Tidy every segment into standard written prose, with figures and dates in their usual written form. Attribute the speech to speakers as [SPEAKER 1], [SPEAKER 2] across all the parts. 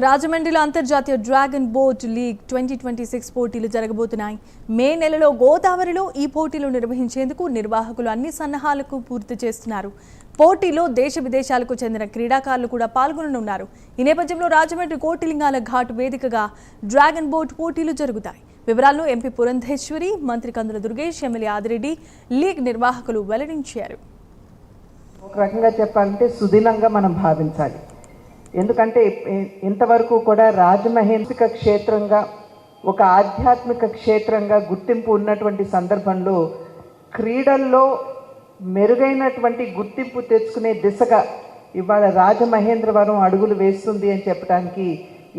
[SPEAKER 1] రాజమండ్రిలో అంతర్జాతీయ dragon boat league 2026 పోటీలు జరగబోతున్నాయి. మే నెలలో గోదావరిలో ఈ పోటీలు నిర్వహించేందుకు నిర్వాహకులు అన్ని సన్నాహాలకు పూర్తి చేస్తున్నారు. పోటీలో దేశ విదేశాలకు చెందిన క్రీడాకారులు కూడా పాల్గొననున్నారు. ఈ నేపథ్యంలో రాజమండ్రి కోటిలింగాల ఘాట్ వేదికగా డ్రాగన్ బోట్ పోటీలు జరుగుతాయి. వివరాలను ఎంపీ పురంధేశ్వరి, మంత్రి కందుల దుర్గేష్, ఎమ్మెల్యే ఆదిరెడ్డి, లీగ్ నిర్వాహకులు వెల్లడించారు.
[SPEAKER 2] ఒక రకంగా చెప్పాలంటే సుదీనంగా మనం భావించాలి. ఎందుకంటే ఇంతవరకు కూడా రాజమహేంద్రిక క్షేత్రంగా ఒక ఆధ్యాత్మిక క్షేత్రంగా గుర్తింపు ఉన్నటువంటి సందర్భంలో క్రీడల్లో మెరుగైనటువంటి గుర్తింపు తెచ్చుకునే దిశగా ఇవాళ రాజమహేంద్రవరం అడుగులు వేస్తుంది అని చెప్పడానికి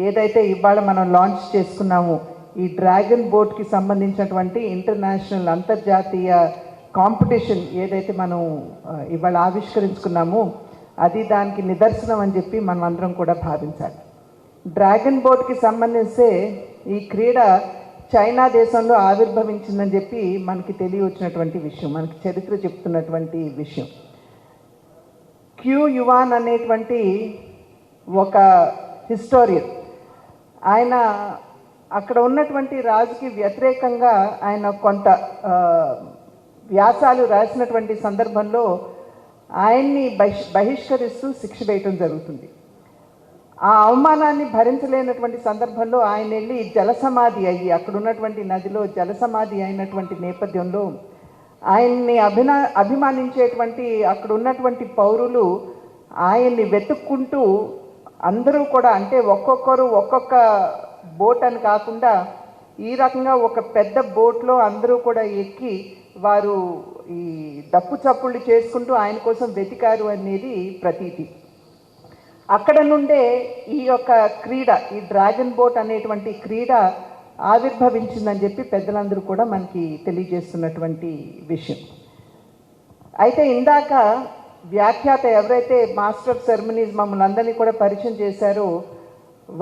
[SPEAKER 2] ఏదైతే ఇవాళ మనం లాంచ్ చేసుకున్నామో ఈ డ్రాగన్ బోట్కి సంబంధించినటువంటి ఇంటర్నేషనల్ అంతర్జాతీయ కాంపిటీషన్ ఏదైతే మనం ఇవాళ ఆవిష్కరించుకున్నామో అది దానికి నిదర్శనం అని చెప్పి మనం అందరం కూడా భావించాలి. డ్రాగన్ బోట్కి సంబంధించే ఈ క్రీడ చైనా దేశంలో ఆవిర్భవించిందని చెప్పి మనకి తెలియవచ్చినటువంటి విషయం, మనకి చరిత్ర చెప్తున్నటువంటి విషయం. క్యూ యువాన్ అనేటువంటి ఒక హిస్టోరియన్, ఆయన అక్కడ ఉన్నటువంటి రాజుకి వ్యతిరేకంగా ఆయన కొంత వ్యాసాలు రాసినటువంటి సందర్భంలో ఆయన్ని బహిష్కరిస్తూ శిక్ష వేయటం జరుగుతుంది. ఆ అవమానాన్ని భరించలేనటువంటి సందర్భంలో ఆయన వెళ్ళి జలసమాధి అయ్యి అక్కడ ఉన్నటువంటి నదిలో జలసమాధి అయినటువంటి నేపథ్యంలో ఆయన్ని అభిమానించేటువంటి అక్కడ ఉన్నటువంటి పౌరులు ఆయన్ని వెతుక్కుంటూ అందరూ కూడా, అంటే ఒక్కొక్కరు ఒక్కొక్క బోట్ అని కాకుండా ఈ రకంగా ఒక పెద్ద బోట్లో అందరూ కూడా ఎక్కి వారు ఈ దప్పు చప్పుళ్ళు చేసుకుంటూ ఆయన కోసం వెతికారు అనేది ప్రతీతి. అక్కడ నుండే ఈ యొక్క క్రీడ, ఈ డ్రాగన్ బోట్ అనేటువంటి క్రీడ ఆవిర్భవించిందని చెప్పి పెద్దలందరూ కూడా మనకి తెలియజేస్తున్నటువంటి విషయం. అయితే ఇందాక వ్యాఖ్యాత ఎవరైతే మాస్టర్ ఆఫ్ సెరమనీస్ మమ్మల్ని అందరినీ కూడా పరిచయం చేశారో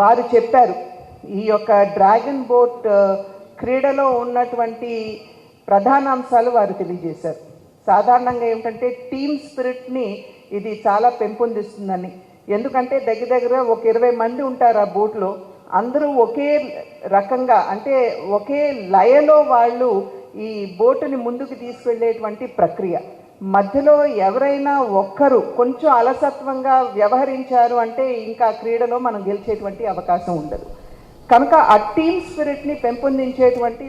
[SPEAKER 2] వారు చెప్పారు ఈ యొక్క డ్రాగన్ బోట్ క్రీడలో ఉన్నటువంటి ప్రధాన అంశాలు వారు తెలియజేశారు. సాధారణంగా ఏమిటంటే టీమ్ స్పిరిట్ని ఇది చాలా పెంపొందిస్తుందని. ఎందుకంటే దగ్గర ఒక 20 మంది ఉంటారు ఆ బోట్లో, అందరూ ఒకే రకంగా అంటే ఒకే లయలో వాళ్ళు ఈ బోటుని ముందుకు తీసుకెళ్లేటువంటి ప్రక్రియ. మధ్యలో ఎవరైనా ఒక్కరు కొంచెం అలసత్వంగా వ్యవహరించారు అంటే ఇంకా క్రీడలో మనం గెలిచేటువంటి అవకాశం ఉండదు. కనుక ఆ టీమ్ స్పిరిట్ని పెంపొందించేటువంటి